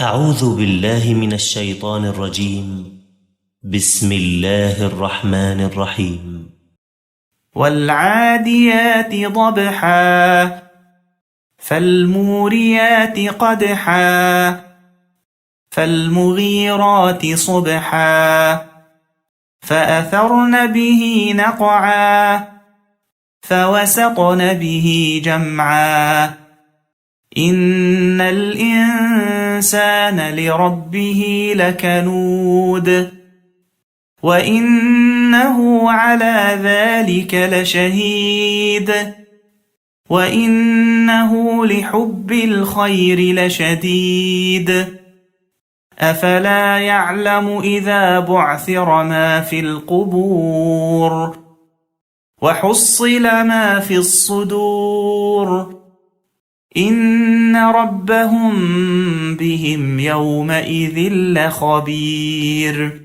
أعوذ بالله من الشيطان الرجيم. بسم الله الرحمن الرحيم. والعاديات ضبحا فالموريات قدحا فالمغيرات صبحا فأثرن به نقعا فوسطن به جمعا إن الإنسان لربه لكنود وإنه على ذلك لشهيد وإنه لحب الخير لشديد أفلا يعلم إذا بعثر ما في القبور وحصل ما في الصدور إن ربهم بهم يومئذ لخبير